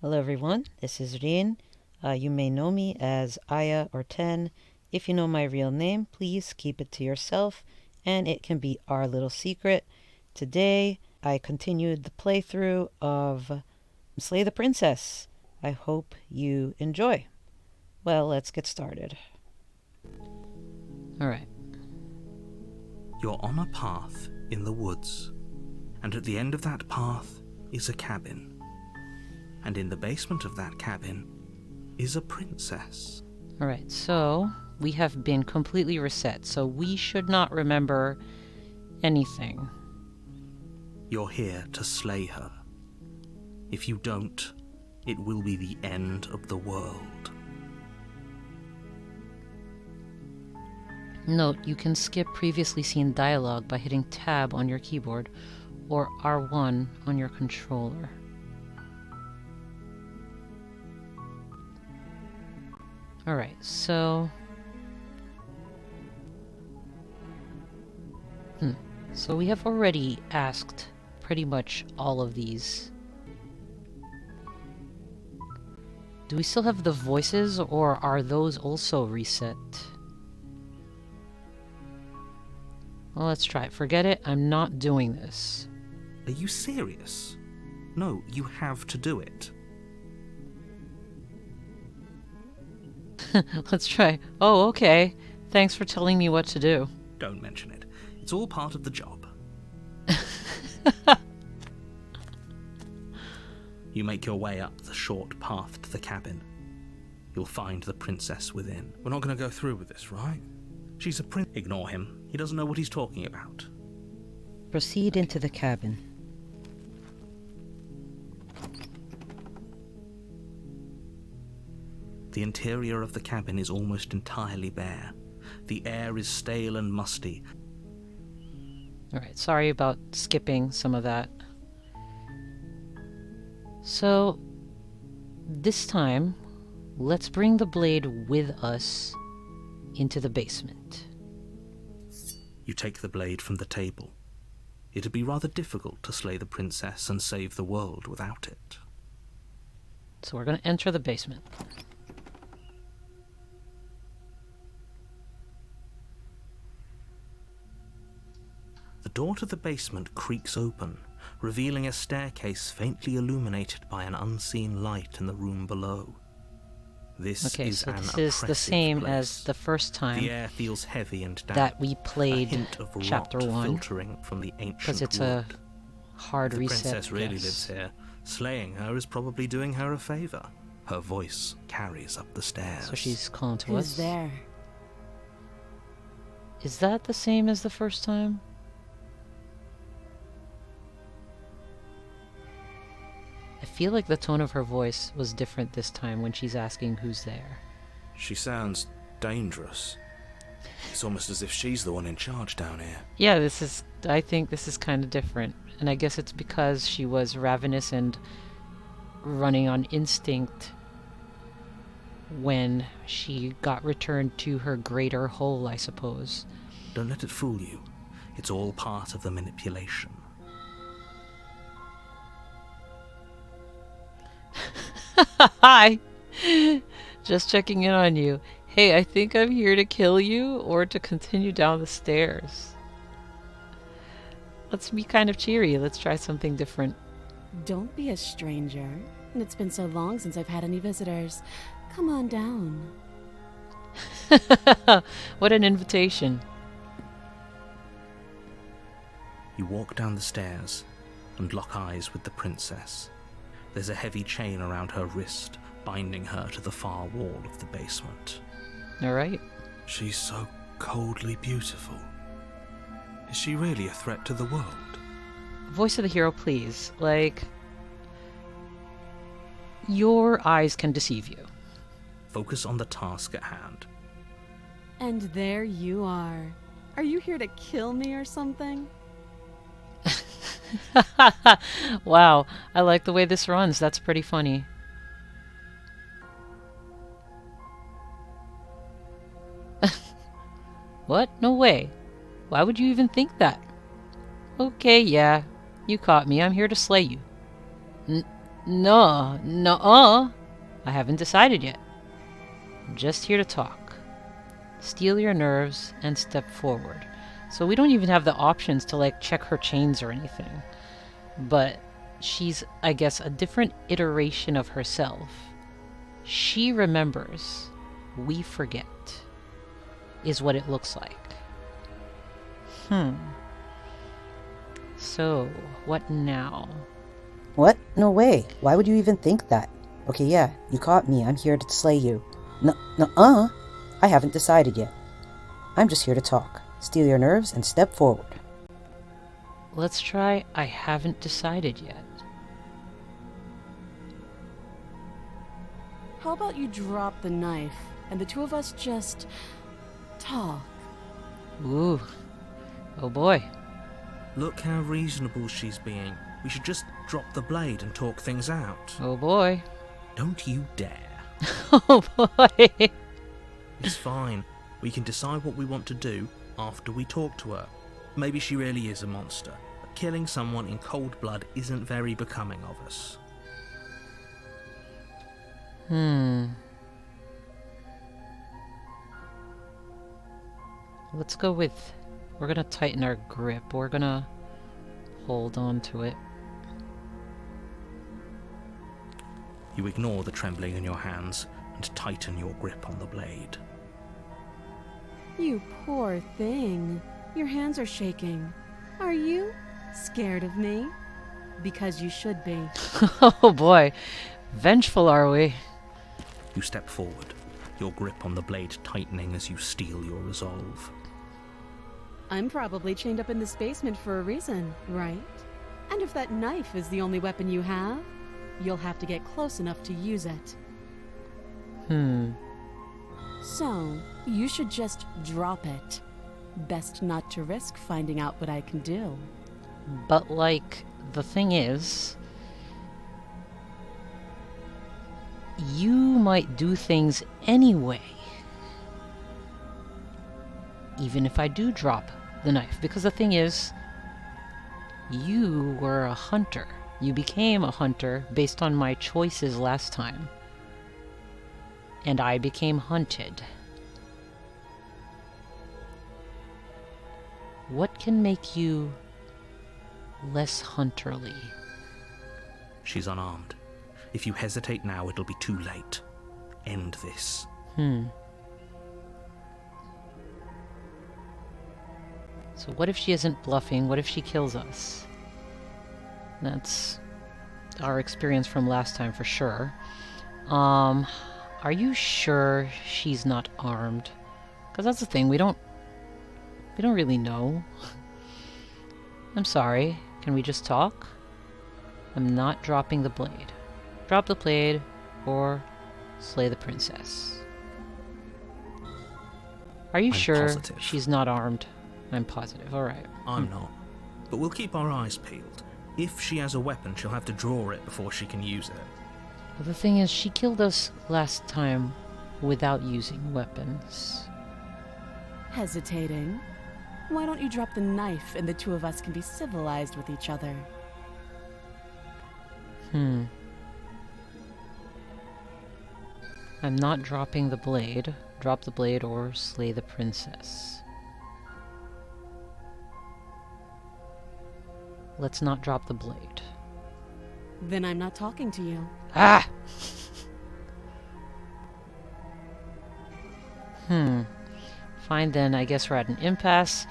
Hello everyone, this is RINe. You may know me as Aya or Ten. If you know my real name, please keep it to yourself, and it can be our little secret. Today, I continued the playthrough of Slay the Princess. I hope you enjoy. Well, let's get started. Alright. You're on a path in the woods, and at the end of that path is a cabin. And in the basement of that cabin is a princess. Alright, so we have been completely reset, so we should not remember anything. You're here to slay her. If you don't, it will be the end of the world. Note, you can skip previously seen dialogue by hitting Tab on your keyboard or R1 on your controller. Alright, so... So we have already asked pretty much all of these. Do we still have the voices, or are those also reset? Well, let's try it. Forget it, I'm not doing this. Are you serious? No, you have to do it. Let's try. Oh, okay. Thanks for telling me what to do. Don't mention it. It's all part of the job. You make your way up the short path to the cabin. You'll find the princess within. We're not going to go through with this, right? She's a prince. Ignore him. He doesn't know what he's talking about. Proceed into the cabin. The interior of the cabin is almost entirely bare. The air is stale and musty. Alright, sorry about skipping some of that. So, this time, let's bring the blade with us into the basement. You take the blade from the table. It'd be rather difficult to slay the princess and save the world without it. So we're going to enter the basement. The door to the basement creaks open, revealing a staircase faintly illuminated by an unseen light in the room below. This is the same as the first time. The air feels heavy and damp. That we played a hint of Chapter rot 1. filtering from the ancient Because it's wood. a hard The reset. princess really yes. lives here. Slaying her is probably doing her a favor. Her voice carries up the stairs. So she's calling to Who's us. there? Is that the same as the first time? I feel like the tone of her voice was different this time when she's asking who's there. She sounds dangerous. It's almost as if she's the one in charge down here. Yeah, I think this is kind of different. And I guess it's because she was ravenous and running on instinct when she got returned to her greater whole, I suppose. Don't let it fool you. It's all part of the manipulation. Hi! Just checking in on you. Hey, I think I'm here to kill you or to continue down the stairs. Let's be kind of cheery. Let's try something different. Don't be a stranger. It's been so long since I've had any visitors. Come on down. What an invitation. You walk down the stairs and lock eyes with the princess. There's a heavy chain around her wrist, binding her to the far wall of the basement. Alright. She's so coldly beautiful. Is she really a threat to the world? Voice of the hero, please. Like, your eyes can deceive you. Focus on the task at hand. And there you are. Are you here to kill me or something? Wow, I like the way this runs. That's pretty funny. What? No way. Why would you even think that? Okay, yeah. You caught me. I'm here to slay you. No, no-uh. I haven't decided yet. I'm just here to talk. Steel your nerves and step forward. So we don't even have the options to, like, check her chains or anything. But she's, I guess, a different iteration of herself. She remembers. We forget. Is what it looks like. So, what now? What? No way. Why would you even think that? Okay, yeah, you caught me. I'm here to slay you. No, I haven't decided yet. I'm just here to talk. Steel your nerves and step forward. Let's try I haven't decided yet. How about you drop the knife and the two of us just talk? Ooh. Oh boy. Look how reasonable she's being. We should just drop the blade and talk things out. Oh boy. Don't you dare. Oh boy. It's fine. We can decide what we want to do after we talk to her. Maybe she really is a monster, but killing someone in cold blood isn't very becoming of us. Let's go with... We're gonna tighten our grip. We're gonna hold on to it. You ignore the trembling in your hands and tighten your grip on the blade. You poor thing. Your hands are shaking. Are you scared of me? Because you should be. Oh boy. Vengeful, are we? You step forward, your grip on the blade tightening as you steel your resolve. I'm probably chained up in this basement for a reason, right? And if that knife is the only weapon you have, you'll have to get close enough to use it. So, you should just drop it. Best not to risk finding out what I can do. But, like, the thing is... You might do things anyway. Even if I do drop the knife. Because the thing is... You were a hunter. You became a hunter based on my choices last time. And I became hunted. What can make you less hunterly? She's unarmed. If you hesitate now, it'll be too late. End this. So what if she isn't bluffing? What if she kills us? That's our experience from last time for sure. Are you sure she's not armed? Because that's the thing, we don't really know. I'm sorry, can we just talk? I'm not dropping the blade. Drop the blade, or slay the princess. Are you I'm sure positive. she's not armed? I'm positive, alright. I'm not. But we'll keep our eyes peeled. If she has a weapon, she'll have to draw it before she can use it. But the thing is, she killed us last time without using weapons. Hesitating? Why don't you drop the knife and the two of us can be civilized with each other? I'm not dropping the blade. Drop the blade or slay the princess. Let's not drop the blade. Then I'm not talking to you. Ah! Fine then, I guess we're at an impasse.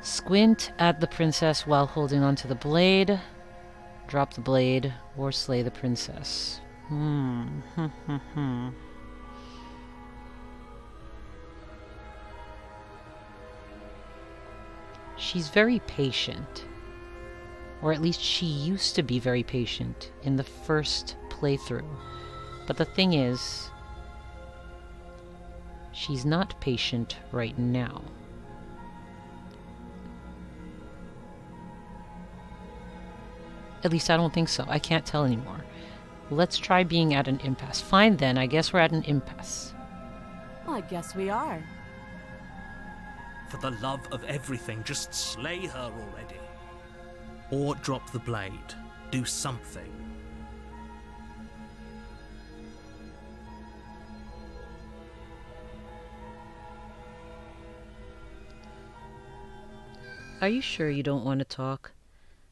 Squint at the princess while holding onto the blade. Drop the blade or slay the princess. She's very patient. Or at least she used to be very patient in the first playthrough. But the thing is, she's not patient right now. At least I don't think so. I can't tell anymore. Let's try being at an impasse. Fine then, I guess we're at an impasse. I guess we are. For the love of everything, just slay her already. Or drop the blade. Do something. Are you sure you don't want to talk?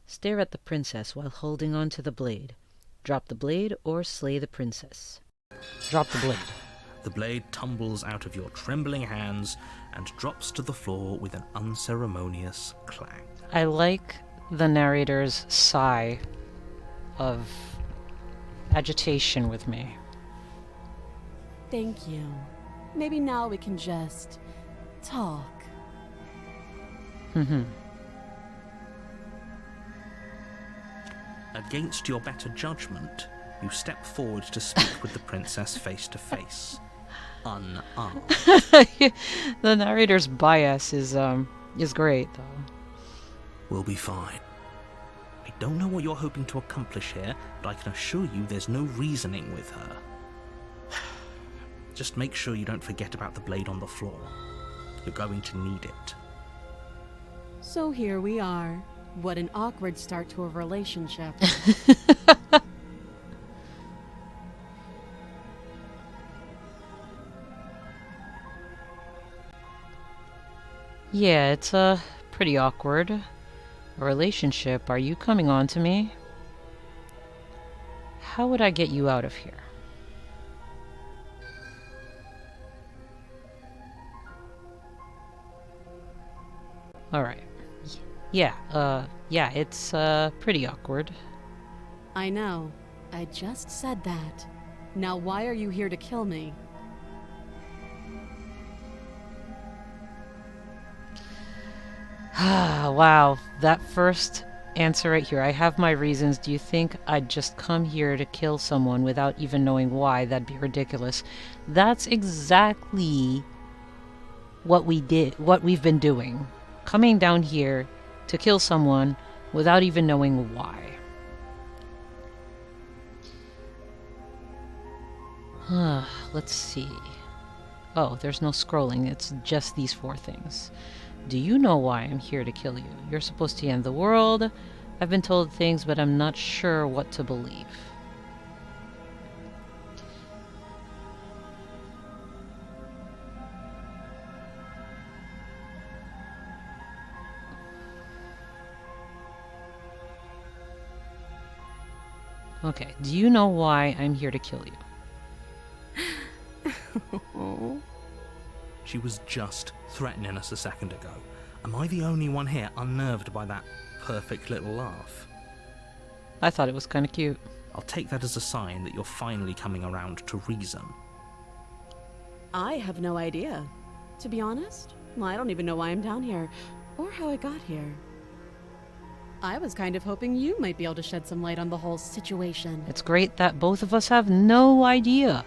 Stare at the princess while holding on to the blade. Drop the blade or slay the princess. Drop the blade. The blade tumbles out of your trembling hands and drops to the floor with an unceremonious clang. I like the narrator's sigh of agitation with me. Thank you. Maybe now we can just talk. Against your better judgment, you step forward to speak with the princess face to face, unarmed. The narrator's bias is great, though. We'll be fine. I don't know what you're hoping to accomplish here, but I can assure you there's no reasoning with her. Just make sure you don't forget about the blade on the floor. You're going to need it. So here we are. What an awkward start to a relationship. Yeah, it's pretty awkward. A relationship. Are you coming on to me? How would I get you out of here? Alright. Yeah, it's pretty awkward. I know. I just said that. Now why are you here to kill me? Wow, that first answer right here. I have my reasons. Do you think I'd just come here to kill someone without even knowing why? That'd be ridiculous. That's exactly what we've been doing. Coming down here to kill someone without even knowing why. Let's see. Oh, there's no scrolling. It's just these 4 things. Do you know why I'm here to kill you? You're supposed to end the world. I've been told things, but I'm not sure what to believe. Okay, do you know why I'm here to kill you? She was just threatening us a second ago. Am I the only one here unnerved by that perfect little laugh? I thought it was kind of cute. I'll take that as a sign that you're finally coming around to reason. I have no idea. To be honest, I don't even know why I'm down here, or how I got here. I was kind of hoping you might be able to shed some light on the whole situation. It's great that both of us have no idea.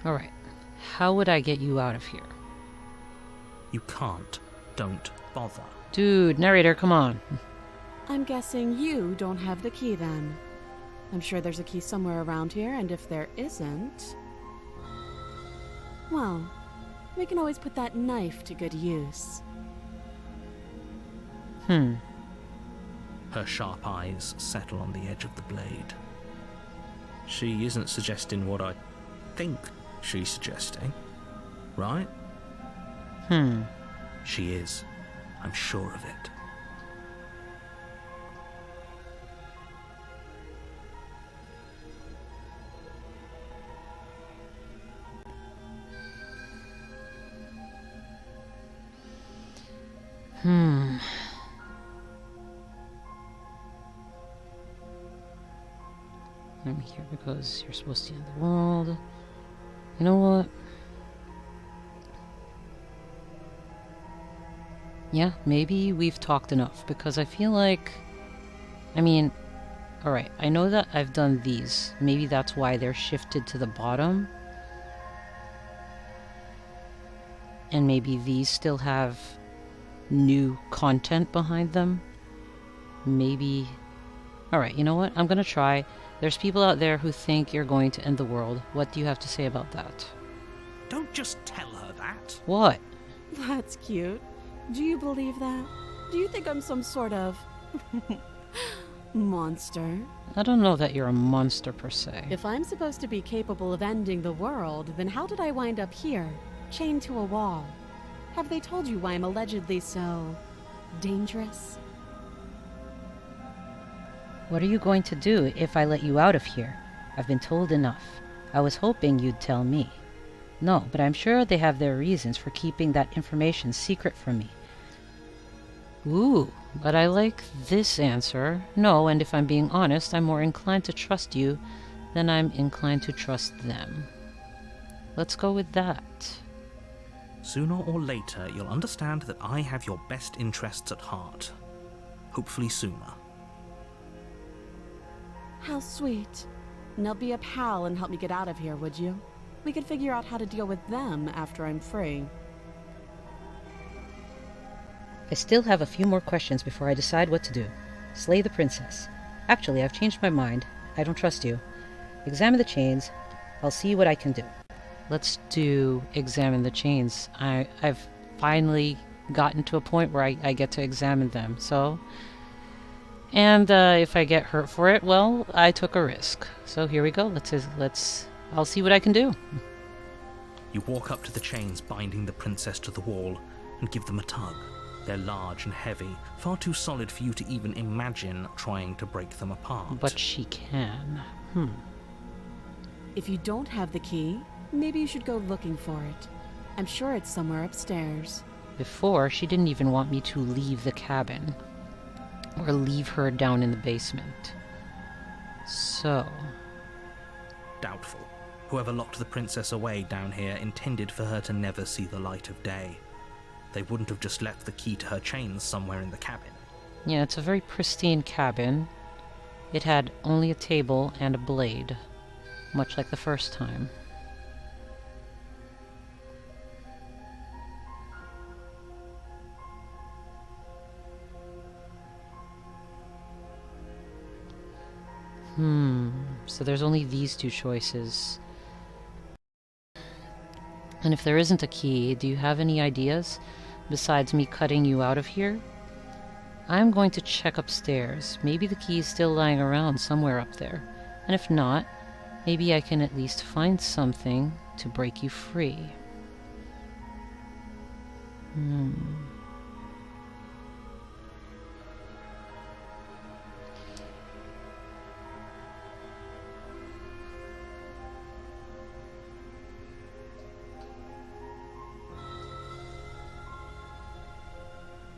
Alright, how would I get you out of here? You can't. Don't bother. Dude, narrator, come on. I'm guessing you don't have the key then. I'm sure there's a key somewhere around here, and if there isn't... well, we can always put that knife to good use. Her sharp eyes settle on the edge of the blade. She isn't suggesting what I think she's suggesting, right? She is. I'm sure of it. I'm here because you're supposed to end the world. You know what? Yeah, maybe we've talked enough, because I feel like... I mean, alright, I know that I've done these. Maybe that's why they're shifted to the bottom. And maybe these still have new content behind them. Maybe... Alright, you know what? I'm gonna try. There's people out there who think you're going to end the world. What do you have to say about that? Don't just tell her that. What? That's cute. Do you believe that? Do you think I'm some sort of... Monster. I don't know that you're a monster per se. If I'm supposed to be capable of ending the world, then how did I wind up here, chained to a wall? Have they told you why I'm allegedly so dangerous? What are you going to do if I let you out of here? I've been told enough. I was hoping you'd tell me. No, but I'm sure they have their reasons for keeping that information secret from me. Ooh, but I like this answer. No, and if I'm being honest, I'm more inclined to trust you than I'm inclined to trust them. Let's go with that. Sooner or later, you'll understand that I have your best interests at heart. Hopefully sooner. How sweet. Now be a pal and help me get out of here, would you? We could figure out how to deal with them after I'm free. I still have a few more questions before I decide what to do. Slay the princess. Actually, I've changed my mind. I don't trust you. Examine the chains. I'll see what I can do. Let's do examine the chains. I've finally gotten to a point where I get to examine them, so... And if I get hurt for it, well, I took a risk. So here we go. I'll see what I can do. You walk up to the chains binding the princess to the wall and give them a tug. They're large and heavy, far too solid for you to even imagine trying to break them apart. But she can. If you don't have the key, maybe you should go looking for it. I'm sure it's somewhere upstairs. Before, she didn't even want me to leave the cabin. Or leave her down in the basement. So... Doubtful. Whoever locked the princess away down here intended for her to never see the light of day. They wouldn't have just left the key to her chains somewhere in the cabin. Yeah, it's a very pristine cabin. It had only a table and a blade, much like the first time. So there's only these two choices. And if there isn't a key, do you have any ideas besides me cutting you out of here? I'm going to check upstairs. Maybe the key is still lying around somewhere up there. And if not, maybe I can at least find something to break you free.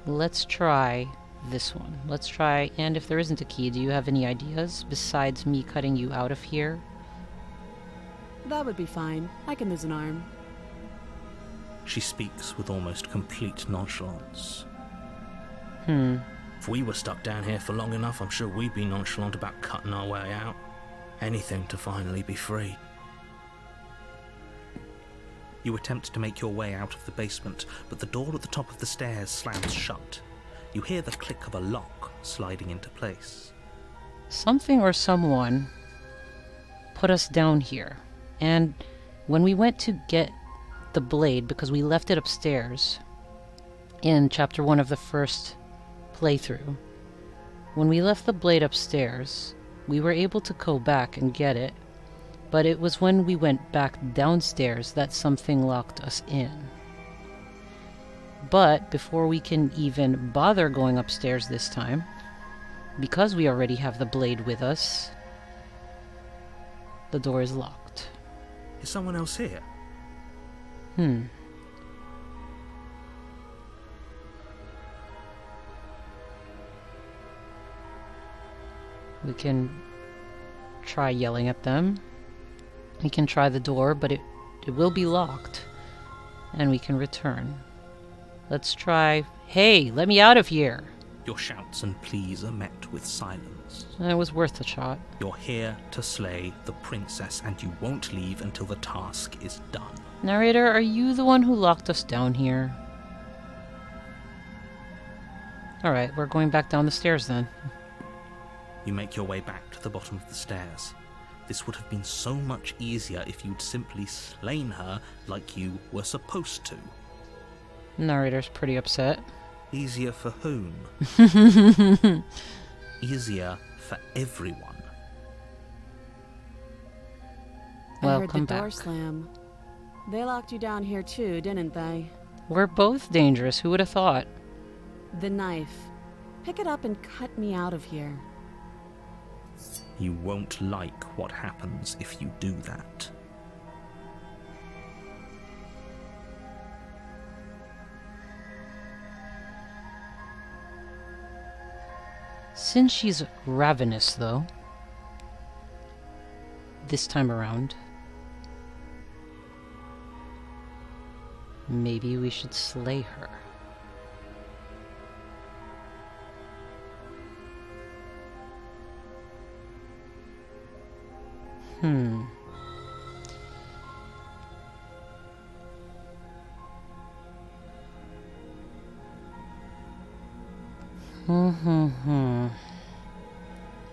Let's try this one. Let's try, and if there isn't a key, do you have any ideas besides me cutting you out of here? That would be fine. I can lose an arm. She speaks with almost complete nonchalance. If we were stuck down here for long enough, I'm sure we'd be nonchalant about cutting our way out. Anything to finally be free. You attempt to make your way out of the basement, but the door at the top of the stairs slams shut. You hear the click of a lock sliding into place. Something or someone put us down here. And when we went to get the blade, because we left it upstairs in chapter 1 of the first playthrough, when we left the blade upstairs, we were able to go back and get it, but it was when we went back downstairs that something locked us in. But before we can even bother going upstairs this time, because we already have the blade with us, the door is locked. Is someone else here? We can try yelling at them. We can try the door, but it will be locked. And we can return. Let's try, "Hey, let me out of here!" Your shouts and pleas are met with silence. It was worth a shot. You're here to slay the princess, and you won't leave until the task is done. Narrator, are you the one who locked us down here? Alright, we're going back down the stairs then. You make your way back to the bottom of the stairs. This would have been so much easier if you'd simply slain her like you were supposed to. Narrator's pretty upset. Easier for whom? Easier for everyone. I Well, heard come the door back. slam. They locked you down here too, didn't they? We're both dangerous. Who would have thought? The knife. Pick it up and cut me out of here. You won't like what happens if you do that. Since she's ravenous, though, this time around, maybe we should slay her.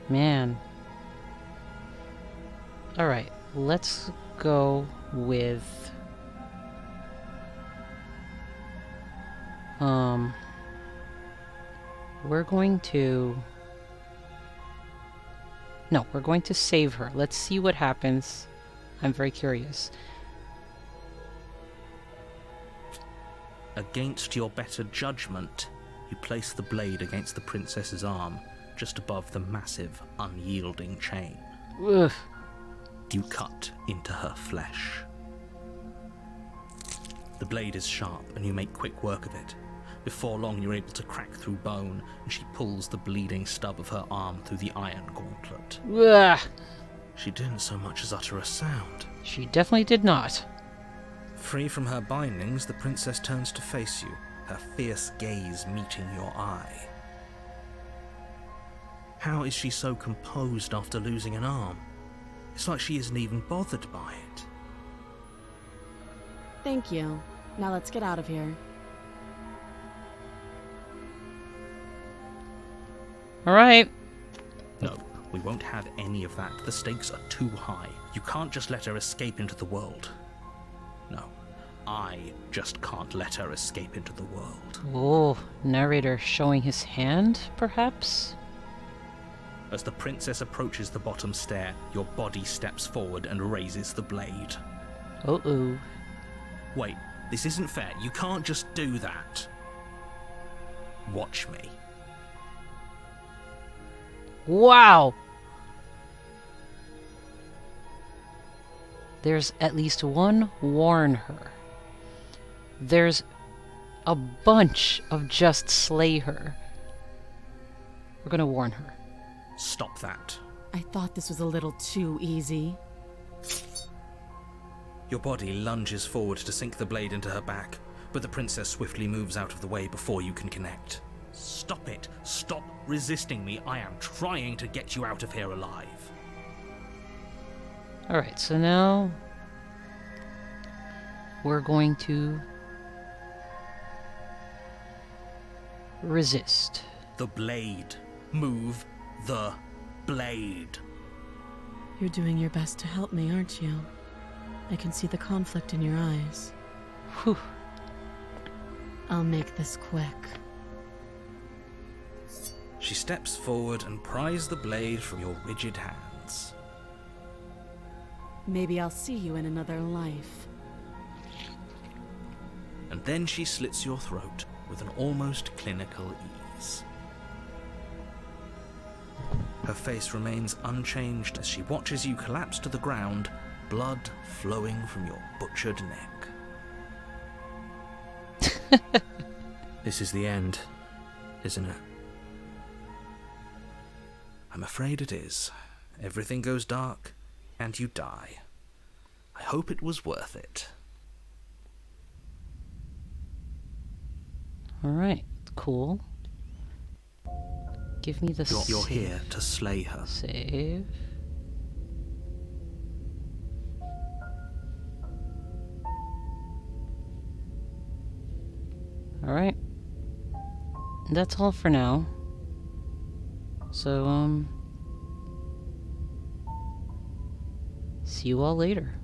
Man. Alright, let's go with... We're going to... No, we're going to save her. Let's see what happens. I'm very curious. Against your better judgment, you place the blade against the princess's arm, just above the massive, unyielding chain. Ugh. You cut into her flesh. The blade is sharp, and you make quick work of it. Before long, you're able to crack through bone, and she pulls the bleeding stub of her arm through the iron gauntlet. Ugh. She didn't so much as utter a sound. She definitely did not. Free from her bindings, the princess turns to face you, her fierce gaze meeting your eye. How is she so composed after losing an arm? It's like she isn't even bothered by it. Thank you. Now let's get out of here. Alright. No, we won't have any of that. The stakes are too high. You can't just let her escape into the world. No, I just can't let her escape into the world. Oh, narrator showing his hand, perhaps? As the princess approaches the bottom stair, your body steps forward and raises the blade. Uh-oh. Wait, this isn't fair. You can't just do that. Watch me. Wow! There's at least one warn her. There's a bunch of just slay her. We're gonna warn her. Stop that. I thought this was a little too easy. Your body lunges forward to sink the blade into her back, but the princess swiftly moves out of the way before you can connect. Stop it! Stop resisting me! I am trying to get you out of here alive. Alright, so now we're going to resist. The blade. Move the blade. You're doing your best to help me, aren't you? I can see the conflict in your eyes. Whew. I'll make this quick. She steps forward and pries the blade from your rigid hands. Maybe I'll see you in another life. And then she slits your throat with an almost clinical ease. Her face remains unchanged as she watches you collapse to the ground, blood flowing from your butchered neck. This is the end, isn't it? I'm afraid it is. Everything goes dark, and you die. I hope it was worth it. Alright, cool. Give me the You're here to slay her. save. Alright. That's all for now. So, see you all later.